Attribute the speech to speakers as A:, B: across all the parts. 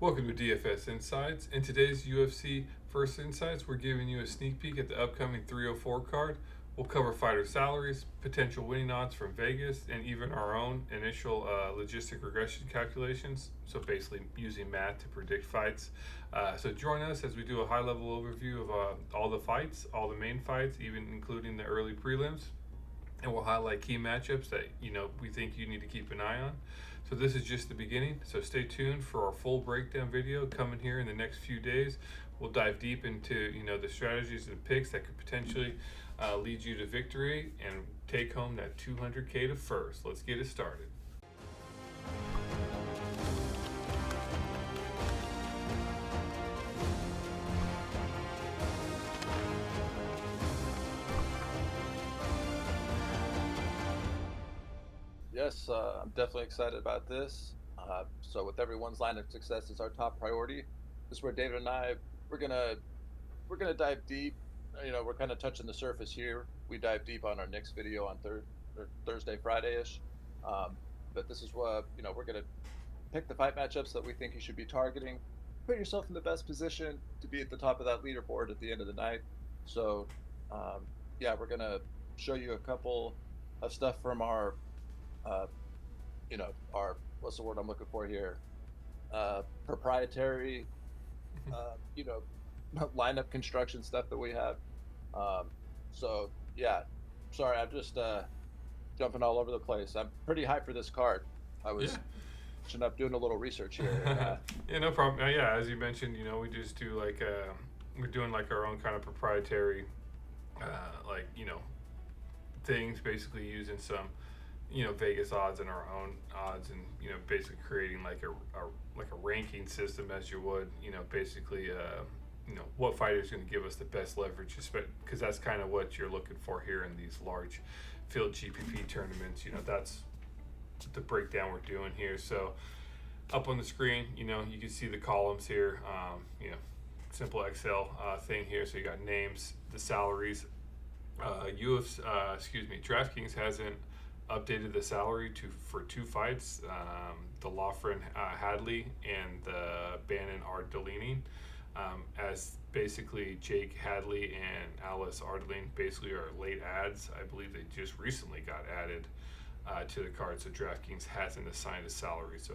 A: Welcome to DFS Insights. In today's UFC First Insights, we're giving you a sneak peek at the upcoming 304 card. We'll cover fighter salaries, potential winning odds from Vegas, and even our own initial logistic regression calculations. So basically using math to predict fights. So join us as we do a high-level overview of all the fights, all the main fights, even including the early prelims, and we'll highlight key matchups that we think you need to keep an eye on. So this is just the beginning, so stay tuned for our full breakdown video coming here in the next few days. We'll dive deep into the strategies and picks that could potentially lead you to victory and take home that 200K to first. Let's get it started.
B: Yes, I'm definitely excited about this. So with everyone's line of success as our top priority, this is where David and I we're gonna dive deep. We're kind of touching the surface here. We dive deep on our next video on Thursday, Friday-ish. But this is what we're gonna pick the fight matchups that we think you should be targeting. Put yourself in the best position to be at the top of that leaderboard at the end of the night. So, yeah, we're gonna show you a couple of stuff from uh, our what's the word I'm looking for here? Proprietary, uh, you know, lineup construction stuff that we have. Um, so yeah, sorry, I'm just jumping all over the place. I'm pretty hyped for this card. I
A: Yeah.
B: was finishing up doing a little research here, and
A: Yeah, no problem. Yeah, as you mentioned, we just do like we're doing like our own kind of proprietary, like things, basically using some Vegas odds and our own odds, and basically creating like a ranking system, as you would basically what fighter is going to give us the best leverage, because that's kind of what you're looking for here in these large field GPP tournaments. That's the breakdown we're doing here. So up on the screen, you can see the columns here. Simple Excel thing here. So you got names, the salaries. UFC, DraftKings hasn't updated the salary for two fights, the Lofren Hadley and the Bannon Ardellini, as basically Jake Hadley and Alice Ardellini basically are late ads. I believe they just recently got added to the card, so DraftKings hasn't assigned a salary. So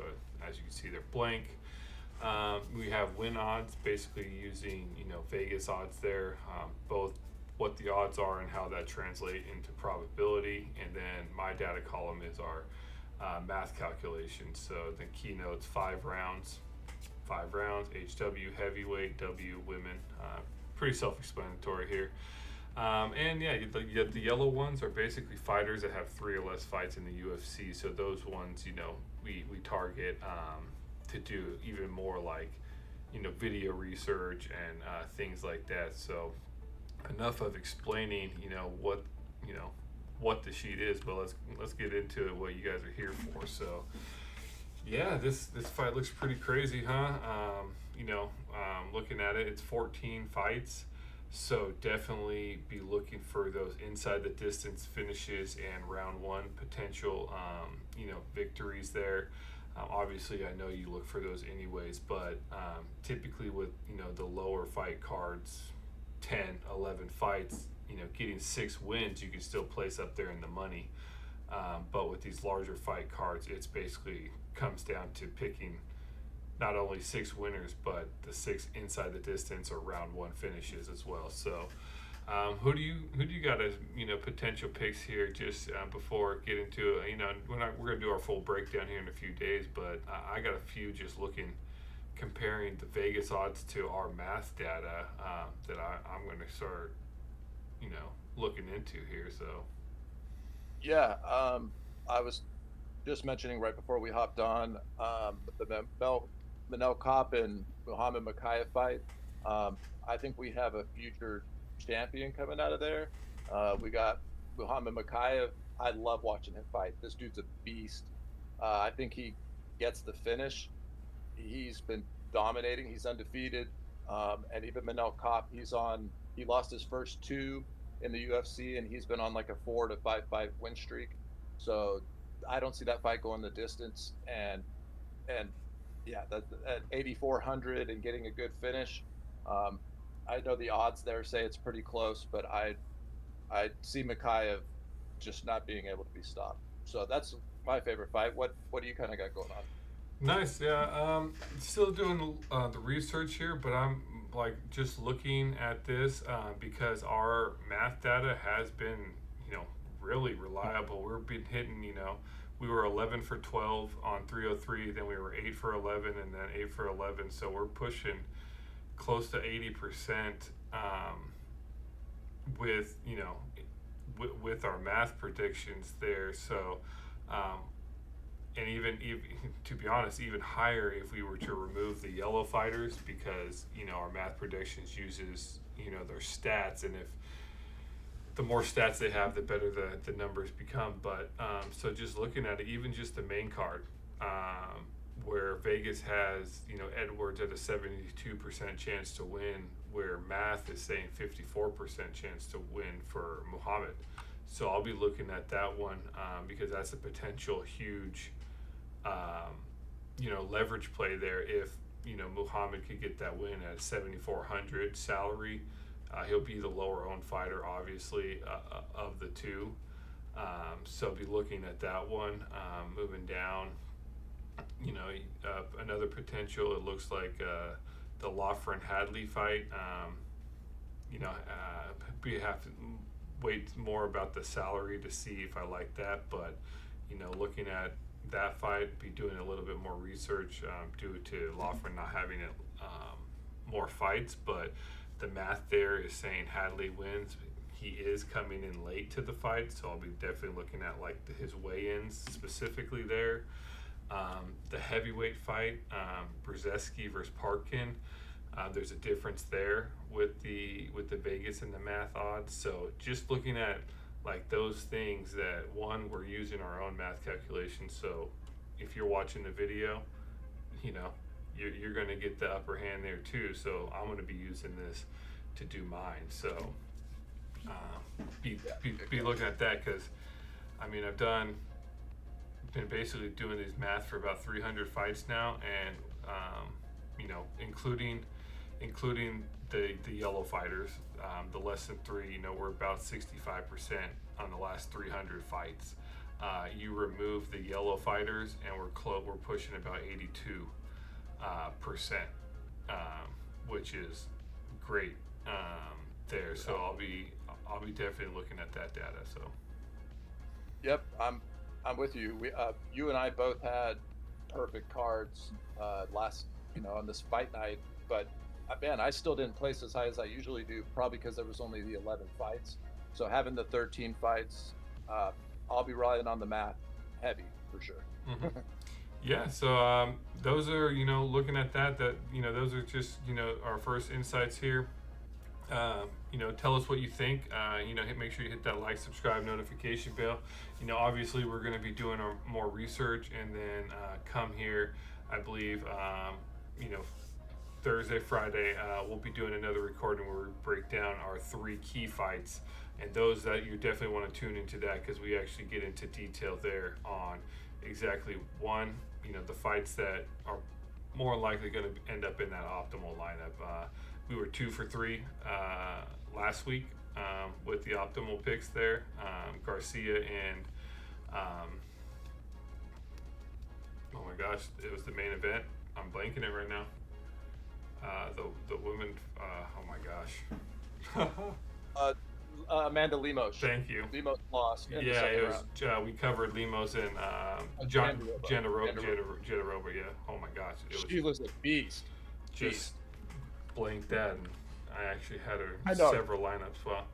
A: as you can see, they're blank. We have win odds, basically using Vegas odds there, both what the odds are and how that translate into probability. And then my data column is our math calculation. So the keynotes, 5 rounds, HW heavyweight, W women. Pretty self-explanatory here. And yeah, the yellow ones are basically fighters that have 3 or less fights in the UFC. So those ones, we target to do even more like video research and things like that. So enough of explaining what the sheet is, but let's get into it, what you guys are here for. So yeah, this fight looks pretty crazy, huh? Looking at it, it's 14 fights, so definitely be looking for those inside the distance finishes and round one potential victories there. Obviously, I know you look for those anyways, but typically with the lower fight cards, 10, 11 fights, getting 6 wins, you can still place up there in the money. But with these larger fight cards, it's basically comes down to picking not only 6 winners, but the 6 inside the distance or round one finishes as well. So who do you got as potential picks here? Just before getting to we're gonna do our full breakdown here in a few days, but I got a few just looking, comparing the Vegas odds to our math data that I'm going to start, looking into here. So,
B: yeah, I was just mentioning right before we hopped on the Manel Kopp and Muhammad Makayev fight. I think we have a future champion coming out of there. We got Muhammad Makayev. I love watching him fight. This dude's a beast. I think he gets the finish. He's been dominating. He's undefeated. And even Manel Kopp, he lost his first 2 in the UFC, and he's been on like a 4 to 5 fight win streak. So I don't see that fight going the distance. And Yeah, that at 8,400 and getting a good finish. Um, I know the odds there say it's pretty close, but I see Mikhaev just not being able to be stopped. So that's my favorite fight. What do you kind of got going on?
A: Nice, yeah. Still doing the research here, but I'm like just looking at this because our math data has been, you know, really reliable. We've been hitting, we were 11 for 12 on 303, then we were 8 for 11, and then 8 for 11. So we're pushing close to 80% with, with our math predictions there. So, um, and even to be honest, even higher if we were to remove the yellow fighters, because our math predictions uses their stats, and if the more stats they have, the better the numbers become. But so just looking at it, even just the main card, where Vegas has Edwards at a 72% chance to win, where math is saying 54% chance to win for Muhammad. So I'll be looking at that one because that's a potential huge leverage play there. If Muhammad could get that win at 7,400 salary, he'll be the lower owned fighter, obviously, of the two. So be looking at that one. Moving down, another potential. It looks like the Loughran Hadley fight. We have to wait more about the salary to see if I like that, but looking at that fight, be doing a little bit more research due to Loughran not having it more fights, but the math there is saying Hadley wins. He is coming in late to the fight, so I'll be definitely looking at like his weigh-ins specifically there. The heavyweight fight, Brzezinski versus Parkin. There's a difference there with the Vegas and the math odds. So just looking at like those things that, one, we're using our own math calculations. So if you're watching the video, you're going to get the upper hand there too. So I'm going to be using this to do mine. So be looking at that, because I mean been basically doing these math for about 300 fights now, and including the yellow fighters, the less than three, we're about 65% on the last 300 fights. You remove the yellow fighters, and we're pushing about 82 percent, which is great there. So I'll be definitely looking at that data. So.
B: Yep, I'm with you. You and I both had perfect cards last, on this fight night, but man, I still didn't place as high as I usually do, probably because there was only the 11 fights. So having the 13 fights, I'll be relying on the math heavy for sure.
A: Mm-hmm. Yeah, so those are, looking at that those are just, our first insights here. Tell us what you think. Make sure you hit that like, subscribe, notification bell. Obviously we're going to be doing more research, and then come here, I believe, Thursday, Friday, we'll be doing another recording where we break down our 3 key fights, and those that you definitely want to tune into that, because we actually get into detail there on exactly one, the fights that are more likely going to end up in that optimal lineup. We were 2 for 3 last week with the optimal picks there. Garcia and oh my gosh, it was the main event. I'm blanking it right now. The women. Oh my gosh.
B: Amanda Lemos.
A: Thank you.
B: Lemos lost.
A: Yeah, it was. We covered Lemos and Jandaroba. Yeah. Oh my gosh,
B: she was a beast.
A: Just blanked that, and I actually had her several lineups. Well,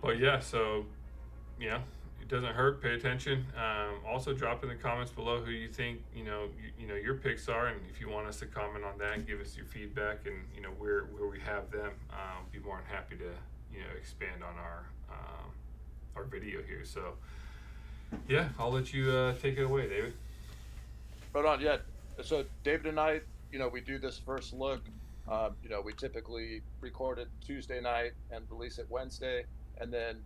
A: but yeah, so yeah, it doesn't hurt. Pay attention. Also, drop in the comments below who you think your picks are, and if you want us to comment on that and give us your feedback, and where we have them, be more than happy to expand on our video here. So yeah, I'll let you take it away, David.
B: Right on. Yeah. So David and I, we do this first look. We typically record it Tuesday night and release it Wednesday, and then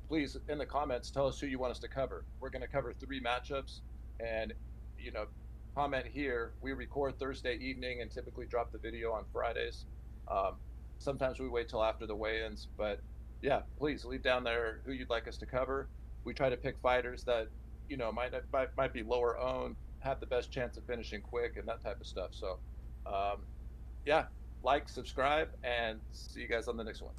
B: please, in the comments, tell us who you want us to cover. We're going to cover 3 matchups, and comment here. We record Thursday evening and typically drop the video on Fridays. Um, Sometimes we wait till after the weigh-ins, but yeah, please leave down there who you'd like us to cover. We try to pick fighters that might be lower owned, have the best chance of finishing quick, and that type of stuff. So, um, yeah, like, subscribe, and see you guys on the next one.